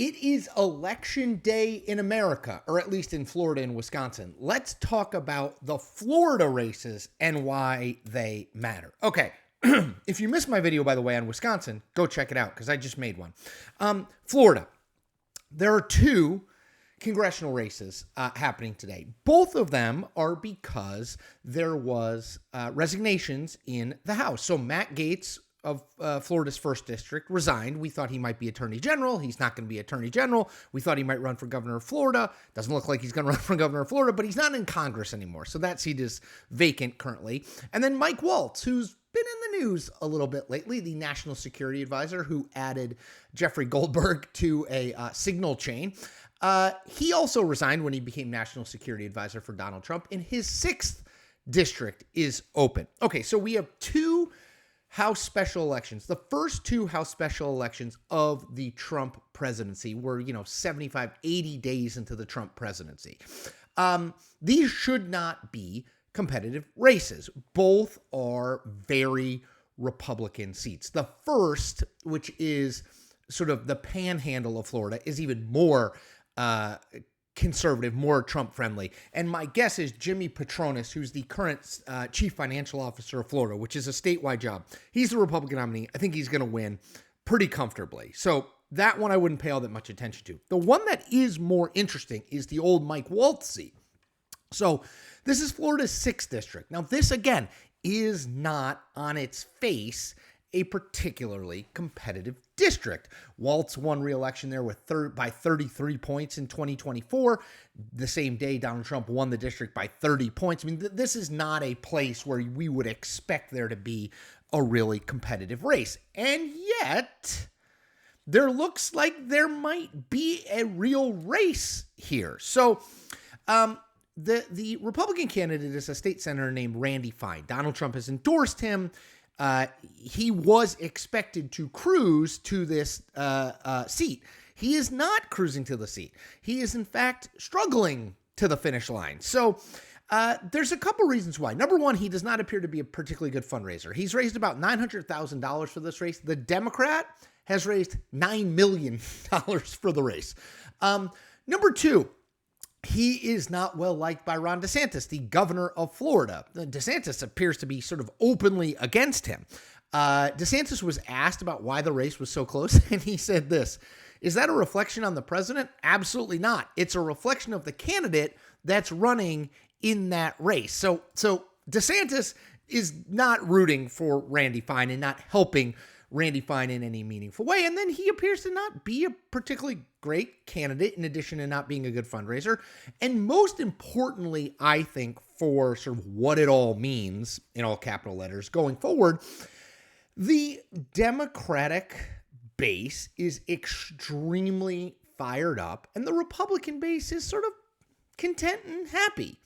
It is election day in America, or at least in Florida and Wisconsin. Let's talk about the Florida races and why they matter. Okay, if you missed my video, by the way, on Wisconsin, go check it out because I just made one. Florida, there are two congressional races happening today. Both of them are because there was resignations in the House. So Matt Gaetz of Florida's 1st District resigned. We thought he might be Attorney General. He's not going to be Attorney General. We thought he might run for Governor of Florida. Doesn't look like he's going to run for Governor of Florida, but he's not in Congress anymore. So that seat is vacant currently. And then Mike Waltz, who's been in the news a little bit lately, the National Security Advisor who added Jeffrey Goldberg to a signal chain. He also resigned when he became National Security Advisor for Donald Trump, and his 6th district is open. Okay, so we have two House special elections. The first two House special elections of the Trump presidency were, 75, 80 days into the Trump presidency. These should not be competitive races. Both are very Republican seats. The first, which is sort of the panhandle of Florida, is even more conservative, more Trump-friendly. And my guess is Jimmy Patronis, who's the current chief financial officer of Florida, which is a statewide job. He's the Republican nominee. I think he's going to win pretty comfortably. So that one I wouldn't pay all that much attention to. The one that is more interesting is the old Mike Waltz seat. So this is Florida's 6th district. Now, this, again, is not on its face a particularly competitive district. Waltz won re-election there by 33 points in 2024. The same day, Donald Trump won the district by 30 points. I mean, this is not a place where we would expect there to be a really competitive race. And yet, there looks like there might be a real race here. So, the Republican candidate is a state senator named Randy Fine. Donald Trump has endorsed him. He was expected to cruise to this seat. He is not cruising to the seat. He is, in fact, struggling to the finish line. So there's a couple reasons why. Number one, he does not appear to be a particularly good fundraiser. He's raised about $900,000 for this race. The Democrat has raised $9 million for the race. Number two, he is not well liked by Ron DeSantis, the governor of Florida. DeSantis appears to be sort of openly against him. DeSantis was asked about why the race was so close, and he said this: "Is that a reflection on the president? Absolutely not. It's a reflection of the candidate that's running in that race." So DeSantis is not rooting for Randy Fine and not helping Randy Fine in any meaningful way. And then he appears to not be a particularly great candidate, in addition to not being a good fundraiser. And most importantly, I think, for sort of what it all means, in all capital letters, going forward, the Democratic base is extremely fired up, and the Republican base is sort of content and happy.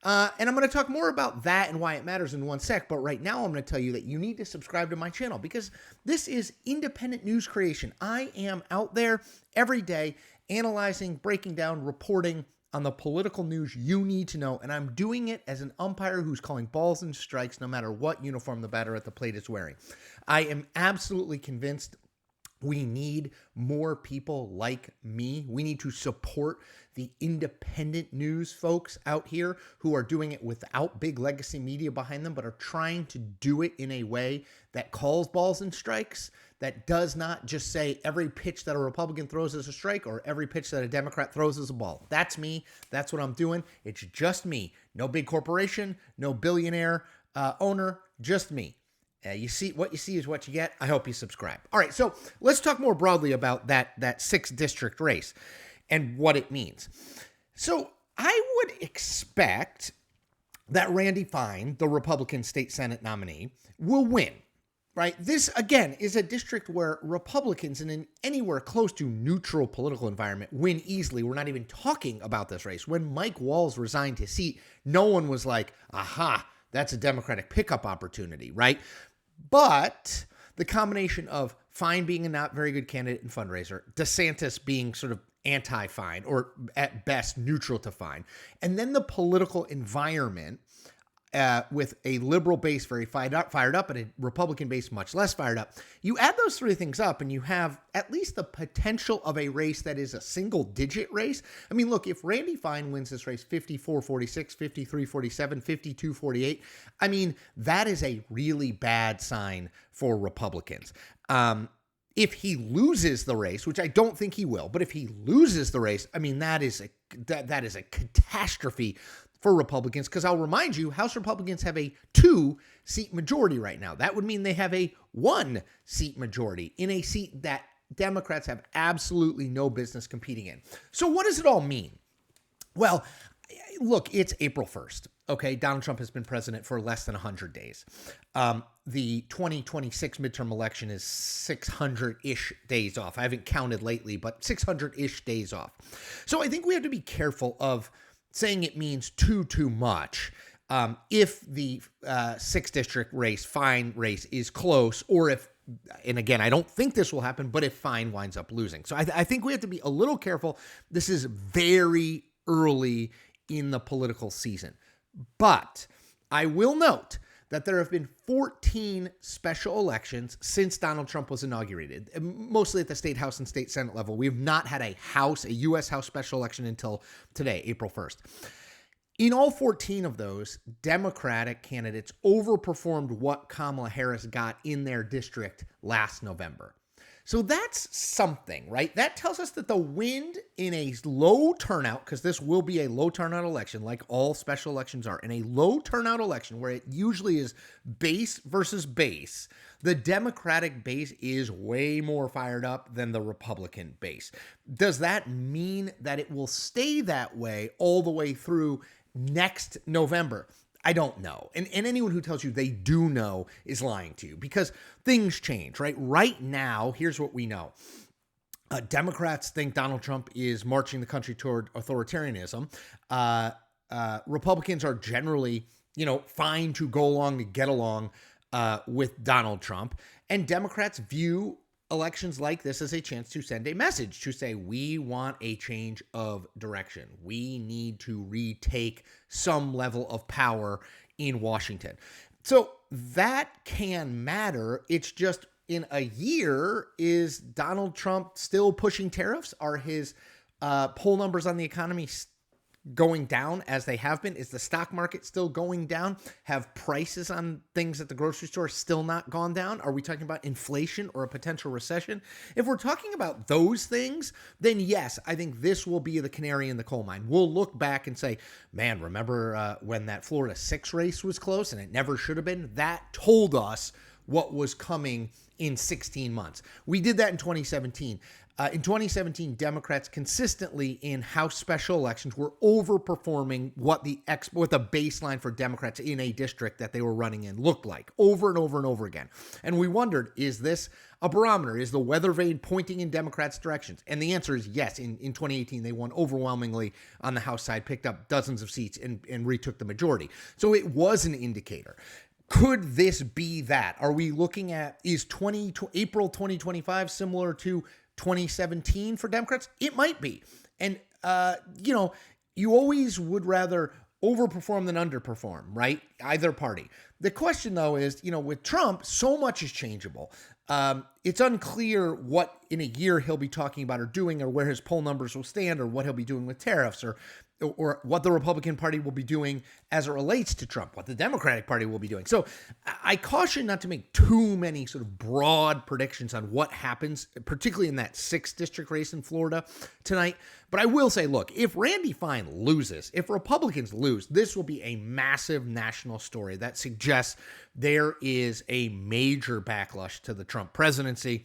And I'm going to talk more about that and why it matters in one sec. But right now, I'm going to tell you that you need to subscribe to my channel because this is independent news creation. I am out there every day analyzing, breaking down, reporting on the political news you need to know. And I'm doing it as an umpire who's calling balls and strikes no matter what uniform the batter at the plate is wearing. I am absolutely convinced we need more people like me. We need to support the independent news folks out here who are doing it without big legacy media behind them, but are trying to do it in a way that calls balls and strikes, that does not just say every pitch that a Republican throws is a strike or every pitch that a Democrat throws is a ball. That's me. That's what I'm doing. It's just me. No big corporation, no billionaire owner, just me. You see, what you see is what you get. I hope you subscribe. All right, so let's talk more broadly about that 6th district race and what it means. So I would expect that Randy Fine, the Republican state Senate nominee, will win, right? This, again, is a district where Republicans in an anywhere close to neutral political environment win easily. We're not even talking about this race. When Mike Waltz resigned his seat, no one was like, aha, that's a Democratic pickup opportunity, right? But the combination of Fine being a not very good candidate and fundraiser, DeSantis being sort of anti-Fine or at best neutral to Fine, and then the political environment with a liberal base very fired up, and a Republican base much less fired up. You add those three things up, and you have at least the potential of a race that is a single-digit race. I mean, look, if Randy Fine wins this race 54-46, 53-47, 52-48, I mean, that is a really bad sign for Republicans. If he loses the race, which I don't think he will, but if he loses the race, I mean, that is a catastrophe for Republicans, because I'll remind you, House Republicans have a 2-seat majority right now. That would mean they have a 1-seat majority in a seat that Democrats have absolutely no business competing in. So what does it all mean? Well, look, it's April 1st. Okay, Donald Trump has been president for less than 100 days. The 2026 midterm election is 600-ish days off. I haven't counted lately, but 600-ish days off. So I think we have to be careful of saying it means too much if the 6th district race, Fine race, is close, or if, and again, I don't think this will happen, but if Fine winds up losing. So I think we have to be a little careful. This is very early in the political season. But I will note that there have been 14 special elections since Donald Trump was inaugurated, mostly at the state house and state senate level. We have not had a U.S. House special election until today, April 1st. In all 14 of those, Democratic candidates overperformed what Kamala Harris got in their district last November. So that's something, right? That tells us that the wind in a low turnout, because this will be a low turnout election, like all special elections are, in a low turnout election where it usually is base versus base, the Democratic base is way more fired up than the Republican base. Does that mean that it will stay that way all the way through next November? I don't know. And anyone who tells you they do know is lying to you, because things change, right? Right now, here's what we know. Democrats think Donald Trump is marching the country toward authoritarianism. Republicans are generally, fine to go along, to get along with Donald Trump. And Democrats view elections like this as a chance to send a message, to say, we want a change of direction. We need to retake some level of power in Washington. So that can matter. It's just, in a year, is Donald Trump still pushing tariffs? Are his poll numbers on the economy going down as they have been? Is the stock market still going down? Have prices on things at the grocery store still not gone down? Are we talking about inflation or a potential recession? If we're talking about those things, then yes, I think this will be the canary in the coal mine. We'll look back and say, man, remember when that Florida 6 race was close and it never should have been? That told us what was coming in 16 months. We did that in 2017. In 2017, Democrats consistently in House special elections were overperforming what the baseline for Democrats in a district that they were running in looked like, over and over and over again. And we wondered, is this a barometer? Is the weather vane pointing in Democrats' directions? And the answer is yes. In 2018, they won overwhelmingly on the House side, picked up dozens of seats, and retook the majority. So it was an indicator. Could this be that? Are we looking at, is April 2025 similar to 2017 for Democrats? It might be. And, you always would rather overperform than underperform, right? Either party. The question, though, is, with Trump, so much is changeable. It's unclear what in a year he'll be talking about or doing, or where his poll numbers will stand, or what he'll be doing with tariffs, or what the Republican Party will be doing as it relates to Trump, what the Democratic Party will be doing. So I caution not to make too many sort of broad predictions on what happens, particularly in that 6th district race in Florida tonight. But I will say, look, if Randy Fine loses, if Republicans lose, this will be a massive national story that suggests there is a major backlash to the Trump presidency,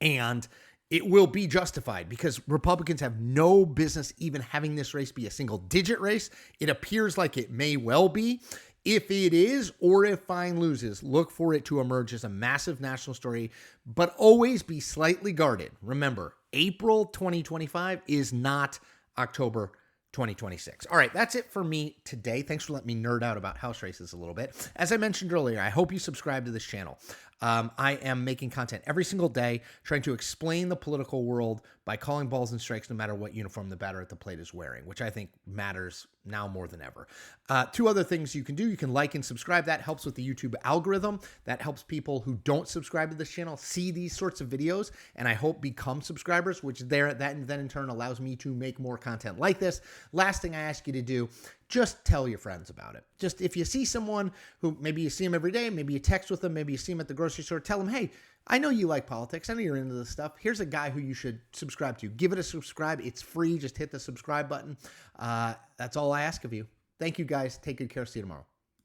and it will be justified because Republicans have no business even having this race be a single-digit race. It appears like it may well be. If it is, or if Fine loses, look for it to emerge as a massive national story, but always be slightly guarded. Remember, April 2025 is not October 2026. All right, that's it for me today. Thanks for letting me nerd out about House races a little bit. As I mentioned earlier, I hope you subscribe to this channel. I am making content every single day, trying to explain the political world by calling balls and strikes no matter what uniform the batter at the plate is wearing, which I think matters now more than ever. Two other things you can do. You can like and subscribe. That helps with the YouTube algorithm. That helps people who don't subscribe to this channel see these sorts of videos, and I hope become subscribers, which that then in turn allows me to make more content like this. Last thing I ask you to do, just tell your friends about it. Just if you see someone who maybe you see them every day, maybe you text with them, maybe you see them at the grocery store, tell them, hey, I know you like politics. I know you're into this stuff. Here's a guy who you should subscribe to. Give it a subscribe. It's free. Just hit the subscribe button. That's all I ask of you. Thank you, guys. Take good care. See you tomorrow.